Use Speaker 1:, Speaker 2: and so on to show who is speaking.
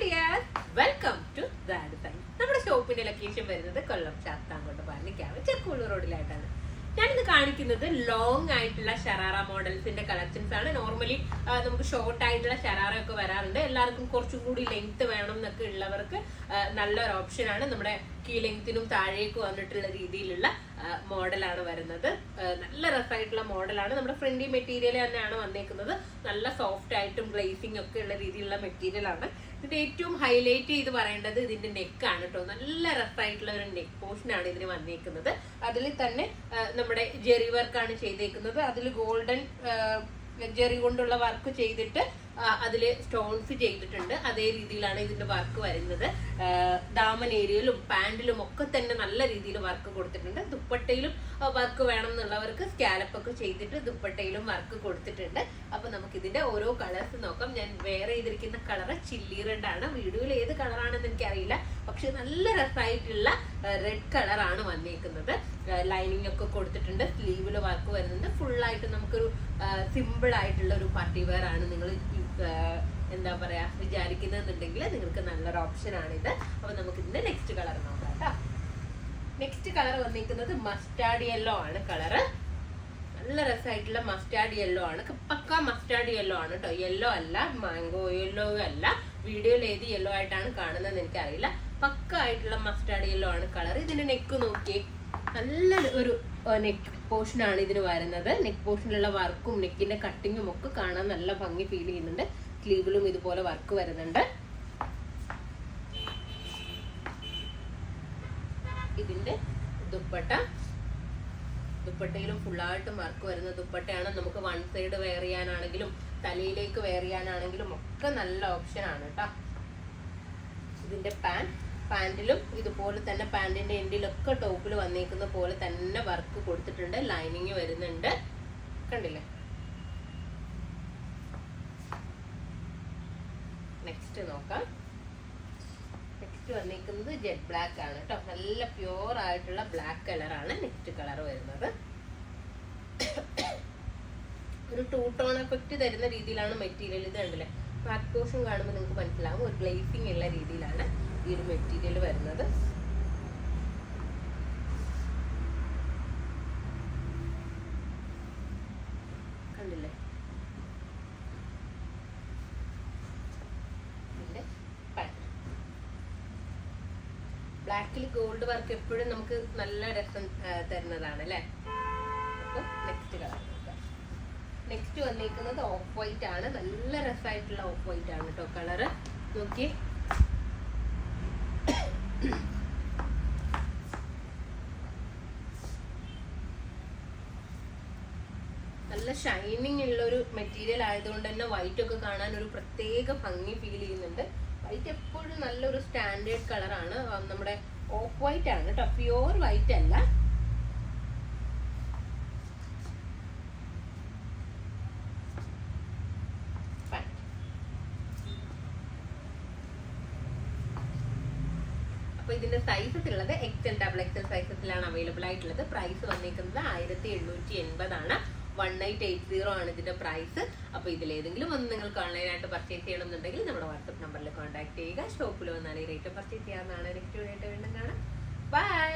Speaker 1: Dear, welcome to dad time. നമ്മുടെ ഷോപ്പിന്റെ location വരുന്നത് കൊല്ലം ശാസ്താംകോട്ട പാലിക്കാവ് ചെക്കുള്ളൂർ റോഡിലായിട്ടാണ്. ഞാനിന്ന് കാണിക്കുന്നത് ലോങ് ആയിട്ടുള്ള ഷറാറ മോഡൽസിന്റെ കളക്ഷൻസ് ആണ്. നോർമലി നമുക്ക് ഷോർട്ട് ആയിട്ടുള്ള ഷറാറ ഒക്കെ വരാറുണ്ട്. എല്ലാവർക്കും കുറച്ചും കൂടി ലെങ്ത് വേണം എന്നൊക്കെ ഉള്ളവർക്ക് നല്ലൊരു ഓപ്ഷൻ ആണ്. നമ്മുടെ കീ ലെങ്ത്തിനും താഴേക്ക് വന്നിട്ടുള്ള രീതിയിലുള്ള മോഡലാണ് വരുന്നത്. നല്ല രസമായിട്ടുള്ള മോഡലാണ്. നമ്മുടെ ഫ്രണ്ടി മെറ്റീരിയൽ തന്നെയാണ് വന്നേക്കുന്നത്. നല്ല സോഫ്റ്റ് ആയിട്ടും ഗ്ലേസിംഗ് ഒക്കെ ഉള്ള രീതിയിലുള്ള മെറ്റീരിയൽ ആണ്. ഇതിന്റെ ഏറ്റവും ഹൈലൈറ്റ് ചെയ്ത് പറയേണ്ടത് ഇതിന്റെ നെക്കാണ് കേട്ടോ. നല്ല രസമായിട്ടുള്ള ഒരു നെക്ക് പോർഷൻ ആണ് ഇതിന് വന്നേക്കുന്നത്. അതിൽ തന്നെ നമ്മുടെ ജെറി വർക്കാണ് ചെയ്തേക്കുന്നത്. അതിൽ ഗോൾഡൻ ജെറി കൊണ്ടുള്ള വർക്ക് ചെയ്തിട്ട് അതില് സ്റ്റോൺസ് ചെയ്തിട്ടുണ്ട്. അതേ രീതിയിലാണ് ഇതിന്റെ വർക്ക് വരുന്നത്. ദാമൻ ഏരിയയിലും പാന്റിലും ഒക്കെ തന്നെ നല്ല രീതിയിൽ വർക്ക് കൊടുത്തിട്ടുണ്ട്. ദുപ്പട്ടയിലും വർക്ക് വേണം എന്നുള്ളവർക്ക് സ്കാലപ്പ് ഒക്കെ ചെയ്തിട്ട് ദുപ്പട്ടയിലും വർക്ക് കൊടുത്തിട്ടുണ്ട്. അപ്പൊ നമുക്ക് ഇതിന്റെ ഓരോ കളേഴ്സ് നോക്കാം. ഞാൻ വേറെ ചെയ്തിരിക്കുന്ന കളറ് ചില്ലി റെഡ് ആണ്. വീഡിയോയിൽ ഏത് കളറാണെന്ന് എനിക്കറിയില്ല, പക്ഷെ നല്ല രസമായിട്ടുള്ള റെഡ് കളറാണ് വന്നേക്കുന്നത്. ലൈനിങ് ഒക്കെ കൊടുത്തിട്ടുണ്ട്. സ്ലീവില് വർക്ക് വരുന്നുണ്ട്. ഫുള്ളായിട്ട് നമുക്കൊരു സിമ്പിൾ ആയിട്ടുള്ള ഒരു പാർട്ടി വെയർ ആണ്. നിങ്ങൾ എന്താ പറയാ വിചാരിക്കുന്നുണ്ടെങ്കിൽ നിങ്ങൾക്ക് നല്ലൊരു ഓപ്ഷൻ ആണിത്. അപ്പൊ നമുക്ക് ഇതിന്റെ നെക്സ്റ്റ് കളർ നോക്കാം കേട്ടോ. നെക്സ്റ്റ് കളർ വന്നിരിക്കുന്നത് മസ്റ്റാർഡ് യെല്ലോ ആണ് കളറ്. നല്ല രസമായിട്ടുള്ള മസ്റ്റാർഡ് യെല്ലോ ആണ്. പക്ക മസ്റ്റാർഡ് യെല്ലോ ആണ് കേട്ടോ. യെല്ലോ അല്ല, മാംഗോ യെല്ലോ അല്ല. വീഡിയോയിൽ ഏത് യെല്ലോ ആയിട്ടാണ് കാണുന്നത് എനിക്കറിയില്ല. പക്ക ആയിട്ടുള്ള മസ്റ്റാർഡ് യെല്ലോ ആണ് കളർ. ഇതിന്റെ നെക്ക് നോക്കിയേ, നല്ല ഒരു നെക്ക് പോർഷൻ ആണ് ഇതിന് വരുന്നത്. നെക്ക് പോർഷനിലുള്ള വർക്കും നെക്കിന്റെ കട്ടിങ്ങും ഒക്കെ കാണാൻ നല്ല ഭംഗി ഫീൽ ചെയ്യുന്നുണ്ട്. സ്ലീവിലും ഇതുപോലെ വർക്ക് വരുന്നുണ്ട്. ഇതിന്റെ ദുപ്പട്ടയിലും ഫുള്ളായിട്ടും വർക്ക് വരുന്ന ദുപ്പട്ടയാണ്. നമുക്ക് വൺ സൈഡ് വെയർ ചെയ്യാനാണെങ്കിലും തലയിലേക്ക് വെയർ ചെയ്യാനാണെങ്കിലും ഒക്കെ നല്ല ഓപ്ഷൻ ആണ് കേട്ടോ. ഇതിന്റെ പാന്റിലും ഇതുപോലെ തന്നെ പാന്റിന്റെ എൻഡിലൊക്കെ ടോപ്പിൽ വന്നേക്കുന്ന പോലെ തന്നെ വർക്ക് കൊടുത്തിട്ടുണ്ട്. ലൈനിങ് വരുന്നുണ്ട്, കണ്ടില്ലേ. നെക്സ്റ്റ് നോക്കാം. നെക്സ്റ്റ് വന്നേക്കുന്നത് ജെറ്റ് ബ്ലാക്ക് ആണ് കേട്ടോ. നല്ല പ്യൂർ ആയിട്ടുള്ള ബ്ലാക്ക് കളറാണ് നെക്സ്റ്റ് കളർ വരുന്നത്. ഒരു ടൂ ടോൺ എഫക്റ്റ് തരുന്ന രീതിയിലാണ് മെറ്റീരിയൽ. ഇത് കണ്ടില്ലേ, ബാക്ക് പോർഷൻ കാണുമ്പോൾ നിങ്ങൾക്ക് മനസ്സിലാവും ഒരു ഗ്ലേസിംഗ് ഉള്ള രീതിയിലാണ് ഈ ഒരു മെറ്റീരിയൽ വരുന്നത്. കണ്ടില്ലേ, ബ്ലാക്കിൽ ഗോൾഡ് വർക്ക് എപ്പോഴും നമുക്ക് നല്ല രസം തരുന്നതാണ് അല്ലേ. അപ്പൊ നെക്സ്റ്റ് കളർ നോക്കാം. നെക്സ്റ്റ് വന്നിരിക്കുന്നത് ഓഫ് വൈറ്റ് ആണ്. നല്ല രസമായിട്ടുള്ള ഓഫ് വൈറ്റ് ആണ് കേട്ടോ കളറ്. നോക്കിയേ, നല്ല ഷൈനിങ് ഉള്ള ഒരു മെറ്റീരിയൽ ആയതുകൊണ്ട് തന്നെ വൈറ്റ് ഒക്കെ കാണാൻ ഒരു പ്രത്യേക ഭംഗി ഫീൽ ചെയ്യുന്നുണ്ട്. വൈറ്റ് എപ്പോഴും നല്ലൊരു സ്റ്റാൻഡേർഡ് കളറാണ്. നമ്മുടെ ഓഫ് വൈറ്റ് ആണ് കേട്ടോ, പ്യൂർ വൈറ്റ് അല്ല. അപ്പൊ ഇതിന്റെ സൈസസ് ഉള്ളത് XL, XXL സൈസസിലാണ് അവൈലബിൾ ആയിട്ടുള്ളത്. പ്രൈസ് വന്നിരിക്കുന്നത് 1780 ആണ്. 1880 ആണ് ഇതിന്റെ പ്രൈസ്. അപ്പൊ ഇതിലേതെങ്കിലും ഒന്ന് നിങ്ങൾക്ക് ഓൺലൈനായിട്ട് പർച്ചേസ് ചെയ്യണമെന്നുണ്ടെങ്കിൽ നമ്മുടെ വാട്സ്ആപ്പ് നമ്പറിൽ കോൺടാക്ട് ചെയ്യുക. ഷോപ്പിൽ വന്നാൽ ഈ റേറ്റ് പർച്ചേസ് ചെയ്യാവുന്നതാണ്. നെക്സ്റ്റ് വീഡിയോ വീണ്ടും കാണാം. ബൈ.